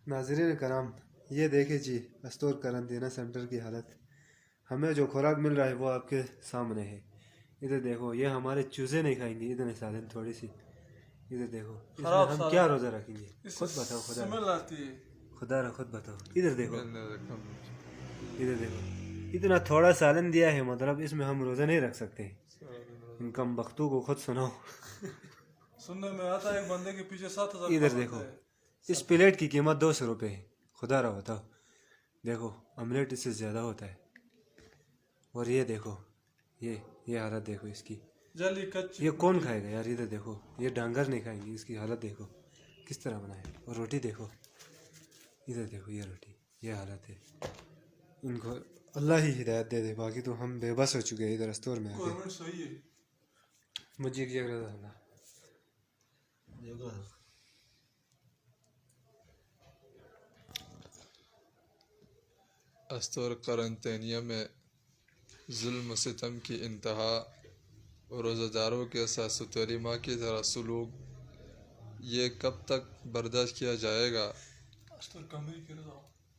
ناظرین کرام، یہ دیکھیں جی استور قرنطینہ سینٹر کی حالت. ہمیں جو خوراک مل رہا ہے وہ آپ کے سامنے ہے. ادھر دیکھو، یہ ہمارے چوزے نہیں کھائیں گے ادھر سالن تھوڑی سی. ادھر دیکھو، اس میں ہم کیا روزہ رکھیں گے؟ خود بتاؤ. خدا را خود بتاؤ. ادھر دیکھو، ادھر دیکھو، اتنا تھوڑا سالن دیا ہے، مطلب اس میں ہم روزہ نہیں رکھ سکتے. ان کم بختوں کو خود سناؤ. سننے میں آتا ہے ایک بندے کے پیچھے 7,000. ادھر دیکھو، اس پلیٹ کی قیمت 200 روپے ہے. خدا را بتاؤ. دیکھو آملیٹ اس سے زیادہ ہوتا ہے. اور یہ دیکھو، یہ حالت دیکھو اس کی. یہ کون کھائے گا یار؟ ادھر دیکھو، یہ ڈانگر نہیں کھائیں گے. اس کی حالت دیکھو کس طرح بنا ہے. اور روٹی دیکھو، ادھر دیکھو، یہ روٹی، یہ حالت ہے. ان کو اللہ ہی ہدایت دے دے، باقی تو ہم بے بس ہو چکے ہیں ادھر استور میں. مجھے کیا کرنا استور قرنطینیہ میں ظلم و ستم کی انتہا. روزہ داروں کے ساتھ ستوری ماں کی طرح سلوک. یہ کب تک برداشت کیا جائے گا؟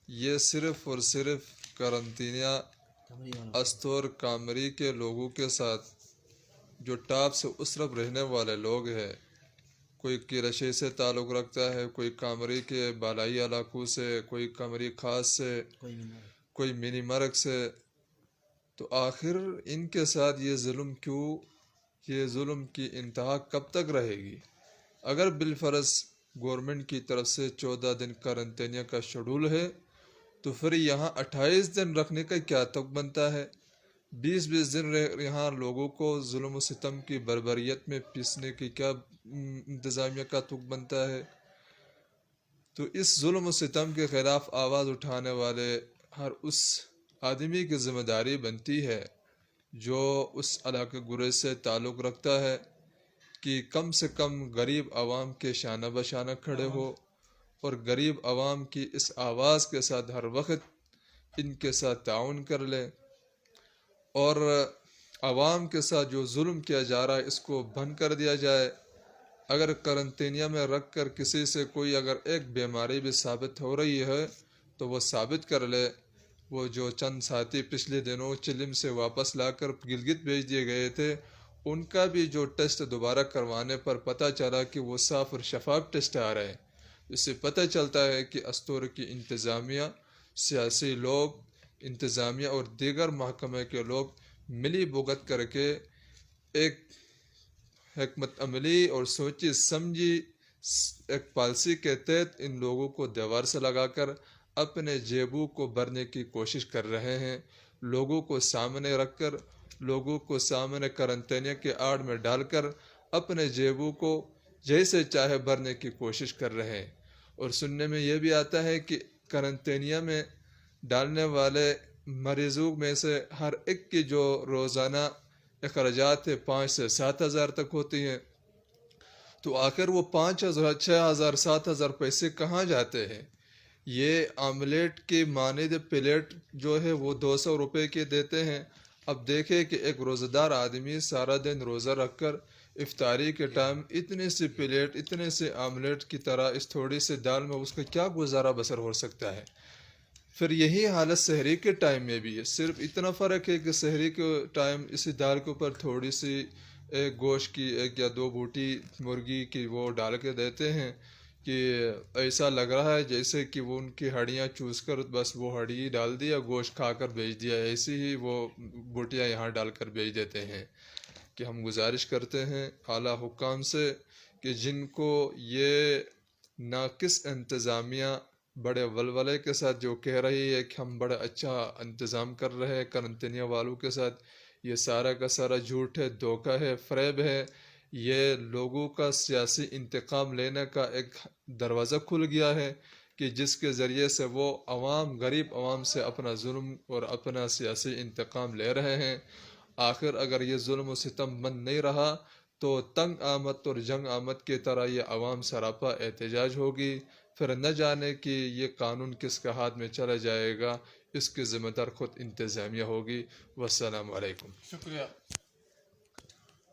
یہ صرف اور صرف قرنطینہ استور کامری کے لوگوں کے ساتھ جو ٹاپ سے اسرف رہنے والے لوگ ہیں. کوئی کرشے سے تعلق رکھتا ہے، کوئی کامری کے بالائی علاقوں سے، کوئی کامری خاص سے، کوئی منی مرگ سے. تو آخر ان کے ساتھ یہ ظلم کیوں؟ یہ ظلم کی انتہا کب تک رہے گی؟ اگر بالفرض گورنمنٹ کی طرف سے 14 دن قرنطینہ کا شیڈول ہے تو پھر یہاں 28 دن رکھنے کا کیا تک بنتا ہے؟ 20 دن یہاں لوگوں کو ظلم و ستم کی بربریت میں پیسنے کی کیا انتظامیہ کا تک بنتا ہے؟ تو اس ظلم و ستم کے خلاف آواز اٹھانے والے ہر اس آدمی کی ذمہ داری بنتی ہے جو اس علاقے گریز سے تعلق رکھتا ہے کہ کم سے کم غریب عوام کے شانہ بشانہ کھڑے ہو اور غریب عوام کی اس آواز کے ساتھ ہر وقت ان کے ساتھ تعاون کر لے اور عوام کے ساتھ جو ظلم کیا جا رہا ہے اس کو بند کر دیا جائے. اگر قرنطینہ میں رکھ کر کسی سے کوئی اگر ایک بیماری بھی ثابت ہو رہی ہے تو وہ ثابت کر لے. وہ جو چند ساتھی پچھلے دنوں چلم سے واپس لا کر گلگت بھیج دیے گئے تھے، ان کا بھی جو ٹیسٹ دوبارہ کروانے پر پتہ چلا کہ وہ صاف اور شفاف ٹیسٹ آ رہے ہیں. اس سے پتہ چلتا ہے کہ استور کی انتظامیہ، سیاسی لوگ، انتظامیہ اور دیگر محکمے کے لوگ ملی بھگت کر کے ایک حکمت عملی اور سوچی سمجھی ایک پالیسی کے تحت ان لوگوں کو دیوار سے لگا کر اپنے جیبوں کو بھرنے کی کوشش کر رہے ہیں. لوگوں کو سامنے رکھ کر، لوگوں کو سامنے قرنطینہ کے آڑ میں ڈال کر اپنے جیبوں کو جیسے چاہے بھرنے کی کوشش کر رہے ہیں. اور سننے میں یہ بھی آتا ہے کہ قرنطینہ میں ڈالنے والے مریضوں میں سے ہر ایک کی جو روزانہ اخراجات 5 سے 7 ہزار تک ہوتی ہیں. تو آخر وہ 5,000 6,000 7,000 پیسے کہاں جاتے ہیں؟ یہ آملیٹ کی مانند پلیٹ جو ہے وہ 200 روپے کے دیتے ہیں. اب دیکھیں کہ ایک روزہ دار آدمی سارا دن روزہ رکھ کر افطاری کے ٹائم اتنے سی پلیٹ، اتنے سے آملیٹ کی طرح اس تھوڑی سی دال میں اس کا کیا گزارا بسر ہو سکتا ہے؟ پھر یہی حالت سحری کے ٹائم میں بھی ہے. صرف اتنا فرق ہے کہ سحری کے ٹائم اسی دال کے اوپر تھوڑی سی ایک گوشت کی 1 یا 2 بوٹی مرغی کی وہ ڈال کے دیتے ہیں کہ ایسا لگ رہا ہے جیسے کہ وہ ان کی ہڈیاں چوس کر بس وہ ہڈی ڈال دیا، گوشت کھا کر بھیج دیا. ایسی ہی وہ بوٹیاں یہاں ڈال کر بھیج دیتے ہیں. کہ ہم گزارش کرتے ہیں اعلیٰ حکام سے کہ جن کو یہ ناقص انتظامیہ بڑے ولولے کے ساتھ جو کہہ رہی ہے کہ ہم بڑا اچھا انتظام کر رہے ہیں قرنطینہ والوں کے ساتھ، یہ سارا کا سارا جھوٹ ہے، دھوکہ ہے، فریب ہے. یہ لوگوں کا سیاسی انتقام لینے کا ایک دروازہ کھل گیا ہے کہ جس کے ذریعے سے وہ عوام، غریب عوام سے اپنا ظلم اور اپنا سیاسی انتقام لے رہے ہیں. آخر اگر یہ ظلم و ستم بند نہیں رہا تو تنگ آمد اور جنگ آمد کی طرح یہ عوام سراپا احتجاج ہوگی. پھر نہ جانے کہ یہ قانون کس کے ہاتھ میں چلا جائے گا، اس کی ذمہ دار خود انتظامیہ ہوگی. والسلام علیکم. شکریہ.